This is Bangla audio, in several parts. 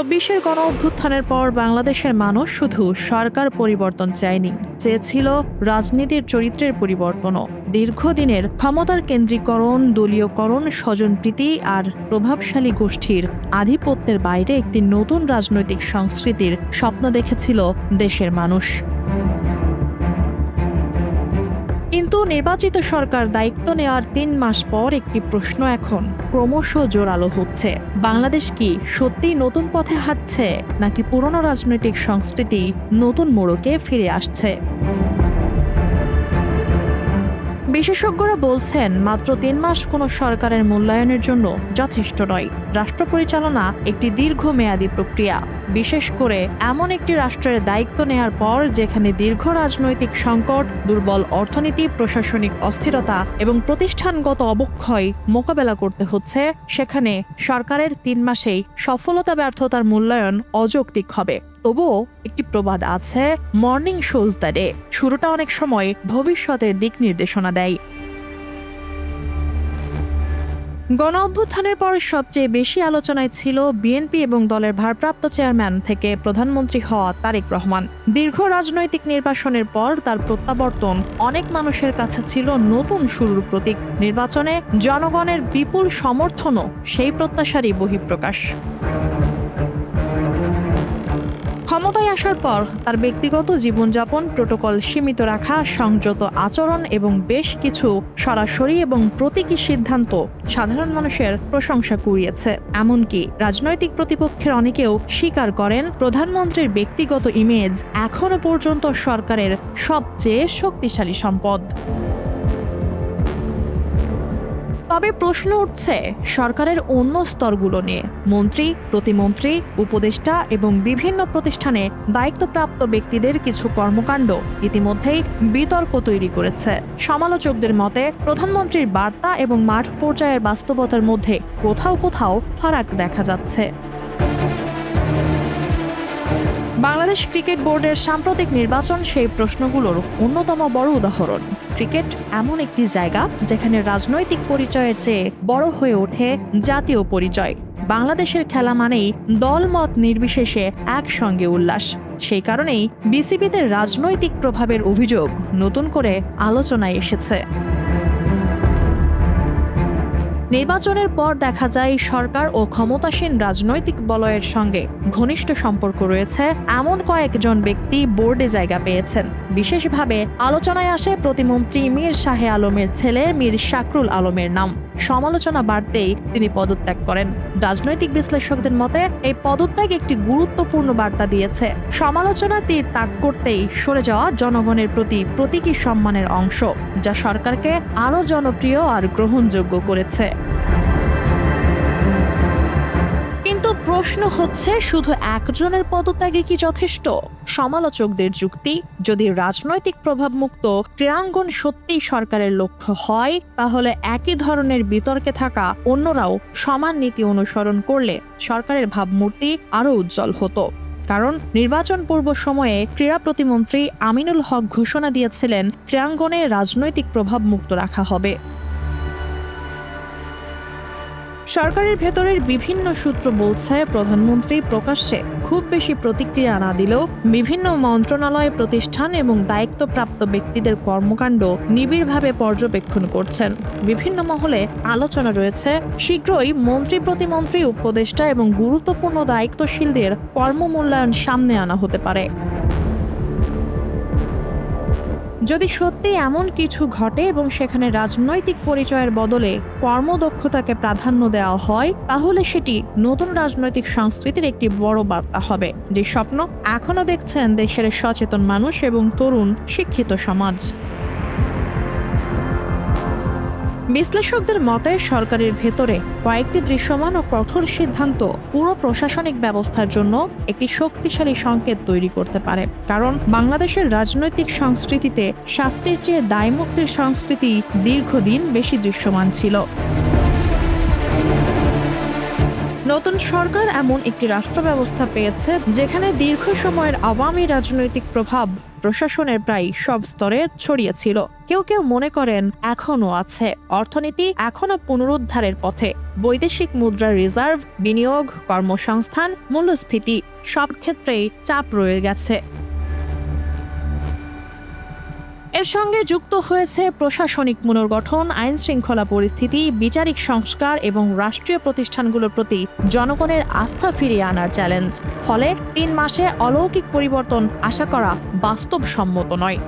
২৪-এর গণঅভ্যুত্থানের পর বাংলাদেশের মানুষ শুধু সরকার পরিবর্তন চায়নি, চেয়েছিল রাজনীতির চরিত্রের পরিবর্তনও। দীর্ঘদিনের ক্ষমতার কেন্দ্রীকরণ, দলীয়করণ, স্বজনপ্রীতি আর প্রভাবশালী গোষ্ঠীর আধিপত্যের বাইরে একটি নতুন রাজনৈতিক সংস্কৃতির স্বপ্ন দেখেছিল দেশের মানুষ। কিন্তু নির্বাচিত সরকার দায়িত্ব নেওয়ার ৩ মাস পর একটি প্রশ্ন এখন ক্রমশ জোরালো হচ্ছে। বাংলাদেশ কি সত্যিই নতুন পথে হাঁটছে, নাকি পুরনো রাজনৈতিক সংস্কৃতি নতুন মোড়কে ফিরে আসছে? বিশেষজ্ঞরা বলছেন, মাত্র ৩ মাস কোনো সরকারের মূল্যায়নের জন্য যথেষ্ট নয়। রাষ্ট্র পরিচালনা একটি দীর্ঘমেয়াদী প্রক্রিয়া, বিশেষ করে এমন একটি রাষ্ট্রের দায়িত্ব নেয়ার পর যেখানে দীর্ঘ রাজনৈতিক সংকট, দুর্বল অর্থনীতি, প্রশাসনিক অস্থিরতা এবং প্রতিষ্ঠানগত অবক্ষয় মোকাবেলা করতে হচ্ছে। সেখানে সরকারের ৩ মাসেই সফলতা ব্যর্থতার মূল্যায়ন অযৌক্তিক হবে। তবুও একটি প্রবাদ আছে, মর্নিং শোজ দ্য ডে। শুরুটা অনেক সময় ভবিষ্যতের দিক নির্দেশনা দেয়। গণঅভ্যুত্থানের পর সবচেয়ে বেশি আলোচনায় ছিল বিএনপি এবং দলের ভারপ্রাপ্ত চেয়ারম্যান থেকে প্রধানমন্ত্রী হওয়া তারেক রহমান। দীর্ঘ রাজনৈতিক নির্বাসনের পর তার প্রত্যাবর্তন অনেক মানুষের কাছে ছিল নতুন শুরুর প্রতীক। নির্বাচনে জনগণের বিপুল সমর্থনও সেই প্রত্যাশারই বহিঃপ্রকাশ। ক্ষমতায় আসার পর তার ব্যক্তিগত জীবনযাপন, প্রোটোকল সীমিত রাখা, সংযত আচরণ এবং বেশ কিছু সরাসরি এবং প্রতীকী সিদ্ধান্ত সাধারণ মানুষের প্রশংসা কুড়িয়েছে। এমনকি রাজনৈতিক প্রতিপক্ষের অনেকেও স্বীকার করেন, প্রধানমন্ত্রীর ব্যক্তিগত ইমেজ এখনো পর্যন্ত সরকারের সবচেয়ে শক্তিশালী সম্পদ। তবে প্রশ্ন উঠছে সরকারের অন্য স্তরগুলো নিয়ে। মন্ত্রী, প্রতিমন্ত্রী, উপদেষ্টা এবং বিভিন্ন প্রতিষ্ঠানে দায়িত্বপ্রাপ্ত ব্যক্তিদের কিছু কর্মকাণ্ড ইতিমধ্যেই বিতর্ক তৈরি করেছে। সমালোচকদের মতে, প্রধানমন্ত্রীর বার্তা এবং মাঠ পর্যায়ের বাস্তবতার মধ্যে কোথাও কোথাও ফারাক দেখা যাচ্ছে। বাংলাদেশ ক্রিকেট বোর্ডের সাম্প্রতিক নির্বাচন সেই প্রশ্নগুলোর অন্যতম বড় উদাহরণ। ক্রিকেট এমন একটি জায়গা যেখানে রাজনৈতিক পরিচয়ের চেয়ে বড় হয়ে ওঠে জাতীয় পরিচয়। বাংলাদেশের খেলা মানেই দলমত নির্বিশেষে একসঙ্গে উল্লাস। সেই কারণেই বিসিবিতে রাজনৈতিক প্রভাবের অভিযোগ নতুন করে আলোচনায় এসেছে। নির্বাচনের পর দেখা যায় সরকার ও ক্ষমতাসীন রাজনৈতিক বলয়ের সঙ্গে ঘনিষ্ঠ সম্পর্ক রয়েছে এমন কয়েকজন ব্যক্তি বোর্ডে জায়গা পেয়েছেন। বিশেষভাবে আলোচনায় আসে প্রতিমন্ত্রী মীর শাহে আলমের ছেলে মীর শাকরুল আলমের নাম। সমালোচনা বাড়তেই তিনি পদত্যাগ করেন। রাজনৈতিক বিশ্লেষকদের মতে এই পদত্যাগ একটি গুরুত্বপূর্ণ বার্তা দিয়েছে। সমালোচনা তীর তাক করতেই সরে যাওয়া জনগণের প্রতি প্রতীকী সম্মানের অংশ, যা সরকারকে আরও জনপ্রিয় আর গ্রহণযোগ্য করেছে। কিন্তু প্রশ্ন হচ্ছে, শুধু একজনের পদত্যাগে কি যথেষ্ট? সমালোচকদের যুক্তি, যদি রাজনৈতিক প্রভাবমুক্ত ক্রীড়াঙ্গন সত্যিই সরকারের লক্ষ্য হয়, তাহলে একই ধরনের বিতর্কে থাকা অন্যরাও সমান নীতি অনুসরণ করলে সরকারের ভাবমূর্তি আরও উজ্জ্বল হতো। কারণ নির্বাচন পূর্ব সময়ে ক্রীড়া প্রতিমন্ত্রী আমিনুল হক ঘোষণা দিয়েছিলেন, ক্রীড়াঙ্গনে রাজনৈতিক প্রভাব মুক্ত রাখা হবে। সরকারের ভেতরের বিভিন্ন সূত্র বলছে, প্রধানমন্ত্রী প্রকাশ্যে খুব বেশি প্রতিক্রিয়া না দিলেও বিভিন্ন মন্ত্রণালয়, প্রতিষ্ঠান এবং দায়িত্বপ্রাপ্ত ব্যক্তিদের কর্মকাণ্ড নিবিড়ভাবে পর্যবেক্ষণ করছেন। বিভিন্ন মহলে আলোচনা রয়েছে, শীঘ্রই মন্ত্রী, প্রতিমন্ত্রী, উপদেষ্টা এবং গুরুত্বপূর্ণ দায়িত্বশীলদের কর্মমূল্যায়ন সামনে আনা হতে পারে। যদি সত্যি এমন কিছু ঘটে এবং সেখানে রাজনৈতিক পরিচয়ের বদলে কর্মদক্ষতাকে প্রাধান্য দেওয়া হয়, তাহলে সেটি নতুন রাজনৈতিক সংস্কৃতির একটি বড় বার্তা হবে, যে স্বপ্ন এখনো দেখছেন দেশের সচেতন মানুষ এবং তরুণ শিক্ষিত সমাজ। বিশ্লেষকদের মতে, সরকারের ভেতরে কয়েকটি দৃশ্যমান ও কঠোর সিদ্ধান্ত পুরো প্রশাসনিক ব্যবস্থার জন্য একটি শক্তিশালী সংকেত তৈরি করতে পারে। কারণ বাংলাদেশের রাজনৈতিক সংস্কৃতিতে শাস্তির চেয়ে দায়মুক্তির সংস্কৃতি দীর্ঘদিন বেশি দৃশ্যমান ছিল। নতুন সরকার এমন একটি রাষ্ট্র ব্যবস্থা পেয়েছে যেখানে দীর্ঘ সময়ের আওয়ামী রাজনৈতিক প্রভাব প্রশাসনের প্রায় সব স্তরে ছড়িয়েছিল। কেউ কেউ মনে করেন এখনও আছে। অর্থনীতি এখনও পুনরুদ্ধারের পথে। বৈদেশিক মুদ্রার রিজার্ভ, বিনিয়োগ, কর্মসংস্থান, মূল্যস্ফীতি সব ক্ষেত্রেই চাপ রয়ে গেছে। এর সঙ্গে যুক্ত হয়েছে প্রশাসনিক পুনর্গঠন, আইন শৃঙ্খলা পরিস্থিতি, বিচারিক সংস্কার এবং রাষ্ট্রীয় প্রতিষ্ঠানগুলোর প্রতি জনগণের আস্থা ফিরিয়ে আনার চ্যালেঞ্জ। ফলে ৩ মাসে অলৌকিক পরিবর্তন আশা করা বাস্তবসম্মত নয়।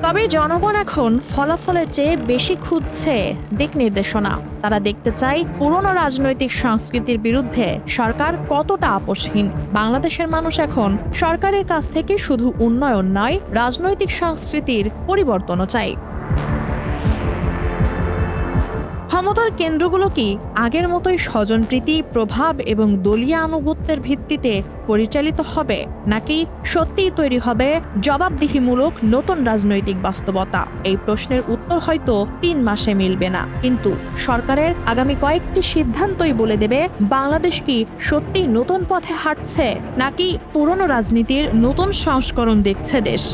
তবে জনগণ এখন ফলাফলের চেয়ে বেশি খুঁজছে দিক নির্দেশনা। তারা দেখতে চায় পুরনো রাজনৈতিক সংস্কৃতির বিরুদ্ধে সরকার কতটা আপোষহীন। বাংলাদেশের মানুষ এখন সরকারের কাছ থেকে শুধু উন্নয়ন নয়, রাজনৈতিক সংস্কৃতির পরিবর্তনও চায়। ক্ষমতার কেন্দ্রগুলো কি আগের মতোই স্বজনপ্রীতি, প্রভাব এবং দলীয় আনুগত্যের ভিত্তিতে পরিচালিত হবে, নাকি সত্যিই তৈরি হবে জবাবদিহিমূলক নতুন রাজনৈতিক বাস্তবতা? এই প্রশ্নের উত্তর হয়তো ৩ মাসে মিলবে না, কিন্তু সরকারের আগামী কয়েকটি সিদ্ধান্তই বলে দেবে বাংলাদেশ কি সত্যিই নতুন পথে হাঁটছে, নাকি পুরনো রাজনীতির নতুন সংস্করণ দেখছে দেশ।